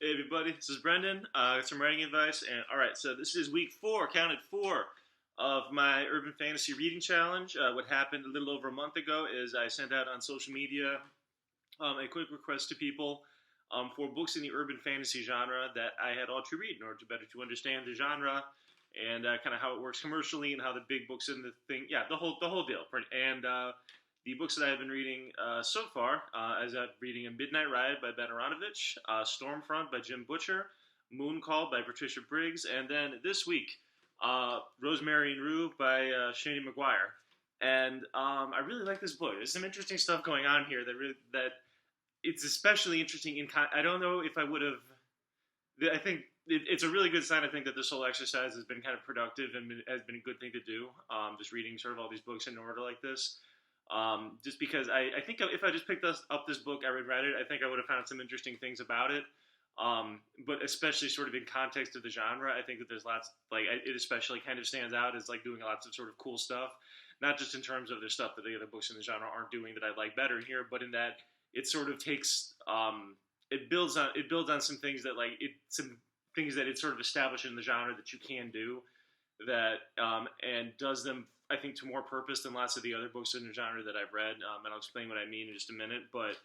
Hey everybody, this is Brendan. Got some writing advice, and all right, so this is week four, counted four, of my Urban Fantasy Reading Challenge. What happened a little over a month ago is I sent out on social media a quick request to people for books in the urban fantasy genre that I had all to read in order to better to understand the genre and kind of how it works commercially and how the big books in the thing, yeah, the whole deal. And the books that I've been reading so far, as I'm reading A Midnight Ride by Ben Aronovich, Stormfront by Jim Butcher, Moon Call by Patricia Briggs, and then this week, Rosemary and Rue by Seanan McGuire. And I really like this book. There's some interesting stuff going on here that it's especially interesting I don't know if I would have. I think it's a really good sign. I think that this whole exercise has been kind of productive and has been a good thing to do. Just reading sort of all these books in order like this. Just because I think if I just picked up this book, I would read it. I think I would have found some interesting things about it. But especially sort of in context of the genre, I think that there's lots, like, it especially kind of stands out as like doing lots of sort of cool stuff, not just in terms of the stuff that the other books in the genre aren't doing that I like better here, but in that it sort of takes, it builds on some things that some things that it sort of established in the genre that you can do that, and does them, I think, to more purpose than lots of the other books in the genre that I've read, and I'll explain what I mean in just a minute. But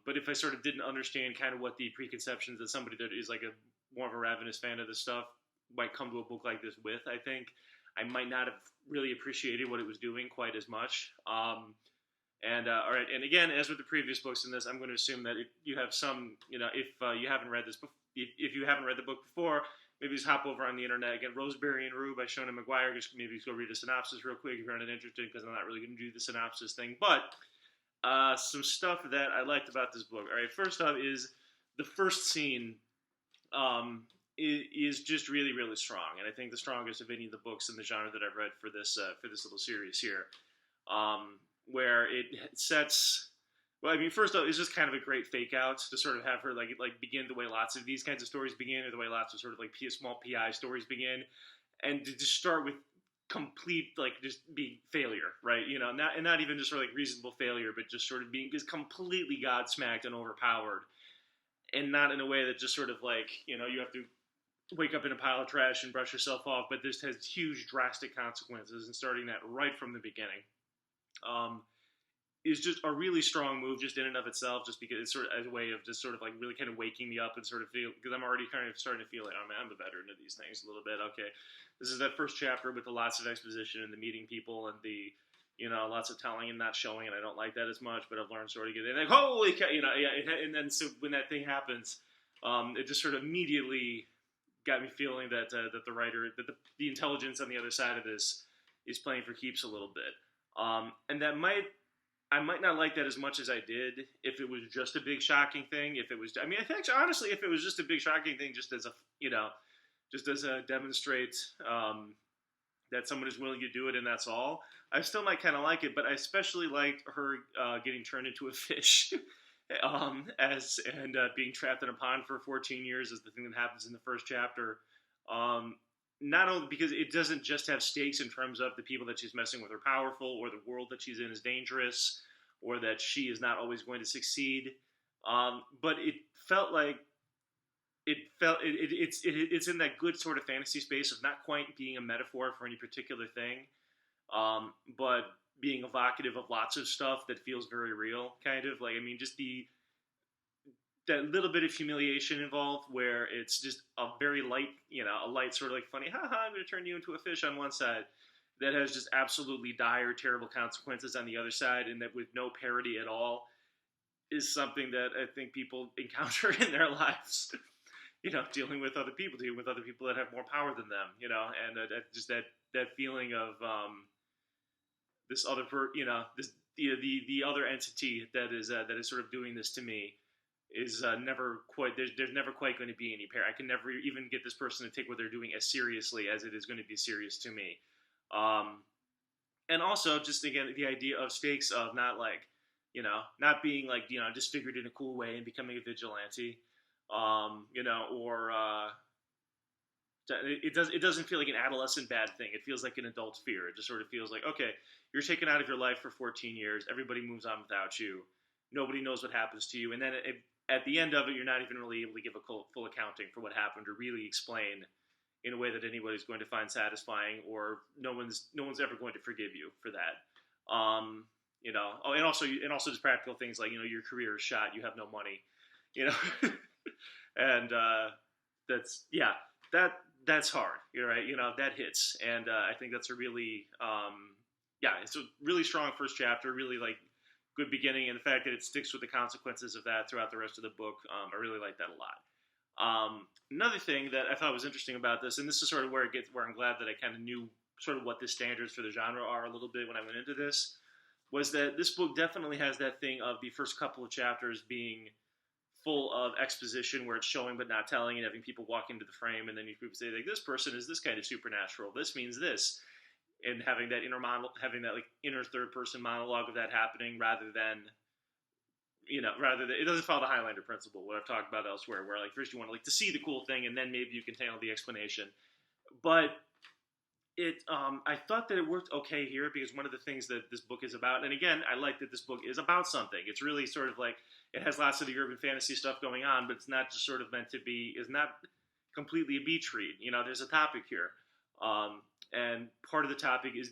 if I sort of didn't understand kind of what the preconceptions that somebody that is like a more of a ravenous fan of this stuff might come to a book like this with, I think I might not have really appreciated what it was doing quite as much. All right, and again, as with the previous books in this, I'm going to assume that if you have some, if you haven't read this, if you haven't read the book before, maybe just hop over on the internet. Again, Rosemary and Rue by Seanan McGuire. Just maybe go read a synopsis real quick if you're not interested, because I'm not really going to do the synopsis thing. But some stuff that I liked about this book. All right, first off is the first scene is just really, really strong, and I think the strongest of any of the books in the genre that I've read for this little series here, where it sets. Well, I mean, first off, it's just kind of a great fake out to sort of have her like begin the way lots of these kinds of stories begin, or the way lots of sort of like small PI stories begin, and to just start with complete just be failure, right? Not even just sort of like reasonable failure, but just sort of being just completely godsmacked and overpowered, and not in a way that just sort of like you have to wake up in a pile of trash and brush yourself off, but this has huge drastic consequences, and starting that right from the beginning. Is just a really strong move just in and of itself, just because it's sort of as a way of just sort of like really kind of waking me up and sort of feel, because I'm already kind of starting to feel like, oh man, I'm a veteran of these things a little bit. Okay, this is that first chapter with the lots of exposition and the meeting people and the, lots of telling and not showing, and I don't like that as much, but I've learned sort of get in like, holy cow, yeah, and then so when that thing happens, it just sort of immediately got me feeling that that the writer, that the intelligence on the other side of this is playing for keeps a little bit, and I might not like that as much as I did if it was just a big shocking thing. If it was, I mean, I think honestly, if it was just a big shocking thing, just as a, just as a demonstrate that someone is willing to do it and that's all, I still might kind of like it. But I especially liked her getting turned into a fish, being trapped in a pond for 14 years is the thing that happens in the first chapter. Not only because it doesn't just have stakes in terms of the people that she's messing with are powerful, or the world that she's in is dangerous, or that she is not always going to succeed, but it felt like it's in that good sort of fantasy space of not quite being a metaphor for any particular thing, but being evocative of lots of stuff that feels very real, kind of like, I mean, just that little bit of humiliation involved, where it's just a very light, a light sort of like funny, haha, I'm going to turn you into a fish on one side, that has just absolutely dire, terrible consequences on the other side, and that with no parody at all, is something that I think people encounter in their lives. Dealing with other people that have more power than them, and just that feeling of this other, this the other entity that is sort of doing this to me is never quite, there's never quite going to be any pair. I can never even get this person to take what they're doing as seriously as it is going to be serious to me. And also just again the idea of stakes of not like, not being like, disfigured in a cool way and becoming a vigilante, or it doesn't feel like an adolescent bad thing. It feels like an adult fear. It just sort of feels like, okay, you're taken out of your life for 14 years. Everybody moves on without you. Nobody knows what happens to you. And then at the end of it, you're not even really able to give a full accounting for what happened or really explain in a way that anybody's going to find satisfying, or no one's ever going to forgive you for that. And also just practical things like, your career is shot, you have no money, and that's hard, right? That hits, and I think that's a really it's a really strong first chapter, really like good beginning, and the fact that it sticks with the consequences of that throughout the rest of the book, I really like that a lot. Another thing that I thought was interesting about this, and this is sort of where I'm glad that I kind of knew sort of what the standards for the genre are a little bit when I went into this, was that this book definitely has that thing of the first couple of chapters being full of exposition where it's showing but not telling, and having people walk into the frame, and then you say like, this person is this kind of supernatural, this means this, and having that like inner third person monologue of that happening, rather than it doesn't follow the Highlander principle, what I've talked about elsewhere, where like first you want to see the cool thing, and then maybe you can handle the explanation. But I thought that it worked okay here, because one of the things that this book is about, and again, I like that this book is about something. It's really sort of like, it has lots of the urban fantasy stuff going on, but it's not just sort of meant to be, is not completely a beach read. There's a topic here. And part of the topic is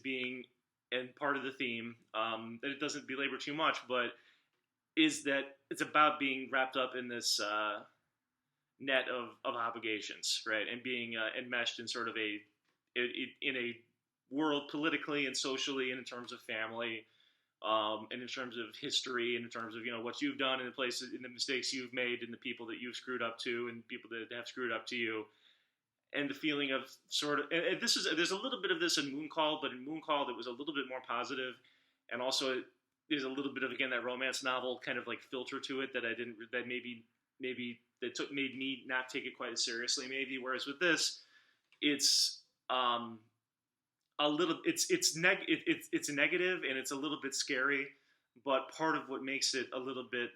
and part of the theme, that it doesn't belabor too much, but is that it's about being wrapped up in this net of obligations, right? And being enmeshed in sort of in a world politically and socially, and in terms of family, and in terms of history, and in terms of what you've done, and the places, and the mistakes you've made, and the people that you've screwed up to, and people that have screwed up to you, and the feeling of sort of, and there's a little bit of this in Mooncall, but in Mooncall it was a little bit more positive, and also there's a little bit of, again, that romance novel kind of like filter to it that made me not take it quite as seriously, maybe. Whereas with this, it's a little, it's negative, and it's a little bit scary, but part of what makes it a little bit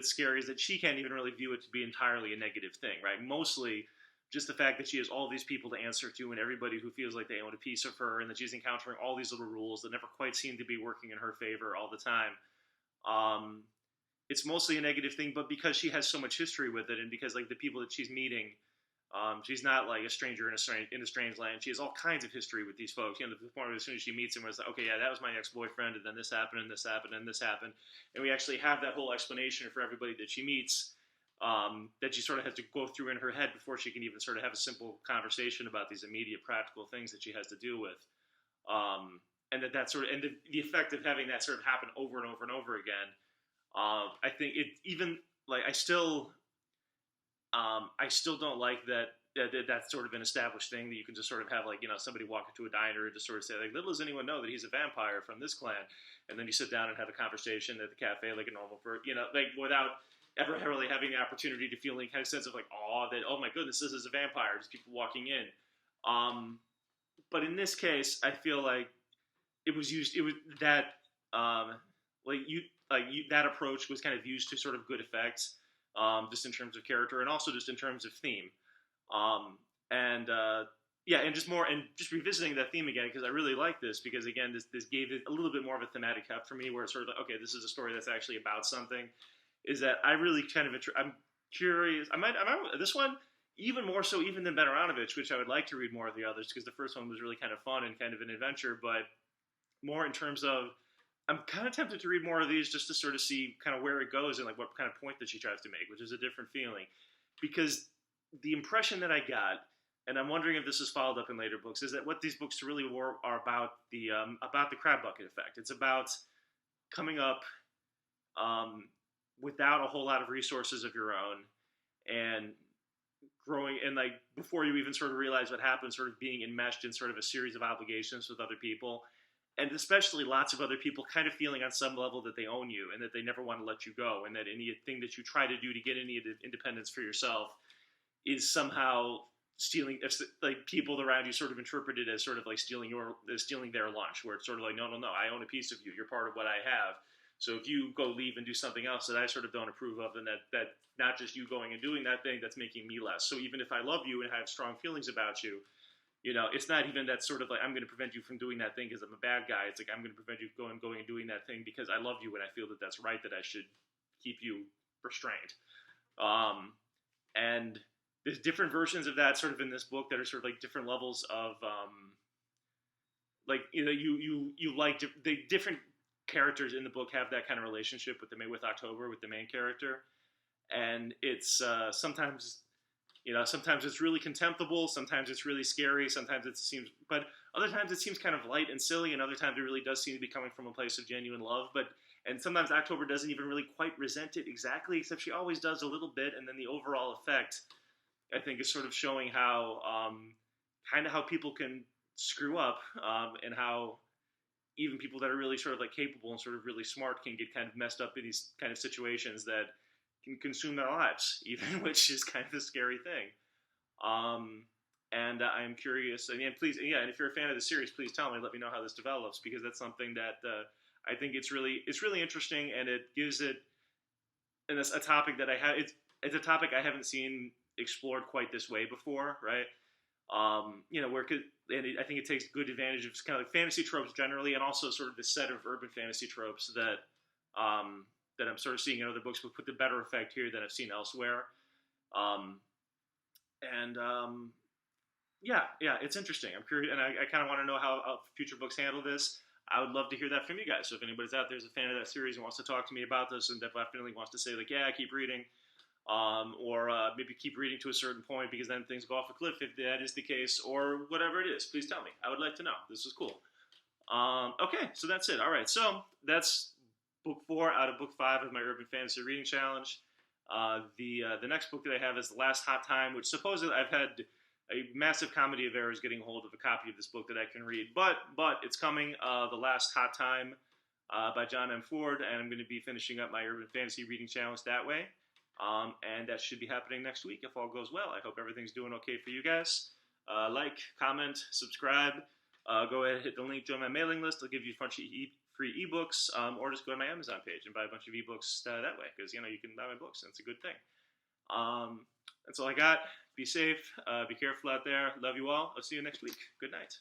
scary is that she can't even really view it to be entirely a negative thing, right? Mostly just the fact that she has all these people to answer to, and everybody who feels like they own a piece of her, and that she's encountering all these little rules that never quite seem to be working in her favor all the time. It's mostly a negative thing, but because she has so much history with it, and because like the people that she's meeting, she's not like a stranger in a strange land. She has all kinds of history with these folks. To the point where as soon as she meets him, it's like, okay, yeah, that was my ex-boyfriend, and then this happened, and this happened, and this happened, and we actually have that whole explanation for everybody that she meets, that she sort of has to go through in her head before she can even sort of have a simple conversation about these immediate practical things that she has to deal with, and that sort of, and the effect of having that sort of happen over and over and over again. I think it even like I still don't like that that's sort of an established thing that you can just sort of have like somebody walk into a diner and just sort of say like, little does anyone know that he's a vampire from this clan, and then you sit down and have a conversation at the cafe like a normal person, like without ever really having the opportunity to feel any kind of sense of like awe that, oh my goodness, this is a vampire, just people walking in. But in this case, I feel like it was that that approach was kind of used to sort of good effects, just in terms of character, and also just in terms of theme. And just revisiting that theme again, because I really like this, because again, this gave it a little bit more of a thematic heft for me, where it's sort of like, okay, this is a story that's actually about something. Is that I really kind of I'm curious. I might this one even more so even than Betaronovich, which I would like to read more of the others, because the first one was really kind of fun and kind of an adventure, but more in terms of I'm kind of tempted to read more of these just to sort of see kind of where it goes and like what kind of point that she tries to make, which is a different feeling, because the impression that I got, and I'm wondering if this is followed up in later books, is that what these books really are about the crab bucket effect. It's about coming up without a whole lot of resources of your own, and growing, and like before you even sort of realize what happens, sort of being enmeshed in sort of a series of obligations with other people, and especially lots of other people kind of feeling on some level that they own you, and that they never want to let you go, and that anything that you try to do to get any independence for yourself is somehow stealing, like people around you sort of interpret it as sort of like stealing their lunch, where it's sort of like, no, I own a piece of you, you're part of what I have. So if you go leave and do something else that I sort of don't approve of, and that not just you going and doing that thing, that's making me less. So even if I love you and have strong feelings about you, it's not even that sort of like, I'm going to prevent you from doing that thing because I'm a bad guy. It's like, I'm going to prevent you going and doing that thing because I love you and I feel that that's right, that I should keep you restrained. And there's different versions of that sort of in this book that are sort of like different levels of like you like the different characters in the book have that kind of relationship with October, with the main character, and it's sometimes sometimes it's really contemptible, sometimes it's really scary, sometimes it seems, but other times it seems kind of light and silly, and other times it really does seem to be coming from a place of genuine love. And sometimes October doesn't even really quite resent it exactly, except she always does a little bit, and then the overall effect, I think, is sort of showing how kind of how people can screw up, and how even people that are really sort of like capable and sort of really smart can get kind of messed up in these kind of situations that can consume their lives, even, which is kind of a scary thing. And I'm curious, and please, and if you're a fan of the series, please tell me, let me know how this develops, because that's something that I think it's really interesting, and it gives it, and it's a topic that it's a topic I haven't seen explored quite this way before, right? I think it takes good advantage of kind of like fantasy tropes generally, and also sort of the set of urban fantasy tropes that that I'm sort of seeing in other books, but put the better effect here than I've seen elsewhere. It's interesting. I'm curious, and I kind of want to know how future books handle this. I would love to hear that from you guys. So if anybody's out there is a fan of that series and wants to talk to me about this, and definitely wants to say like, yeah, I keep reading, or maybe keep reading to a certain point because then things go off a cliff if that is the case, or whatever it is, please tell me. I would like to know. This is cool. Okay, so that's it. All right, so that's book 4 out of book 5 of my Urban Fantasy Reading Challenge. The next book that I have is The Last Hot Time, which supposedly I've had a massive comedy of errors getting hold of a copy of this book that I can read, but it's coming. The Last Hot Time by John M. Ford, and I'm going to be finishing up my Urban Fantasy Reading Challenge that way. And that should be happening next week if all goes well. I hope everything's doing okay for you guys. Like, comment, subscribe. Go ahead and hit the link, join my mailing list. I'll give you free ebooks, or just go to my Amazon page and buy a bunch of ebooks that way, because you can buy my books, and it's a good thing. That's all I got. Be safe. Be careful out there. Love you all. I'll see you next week. Good night.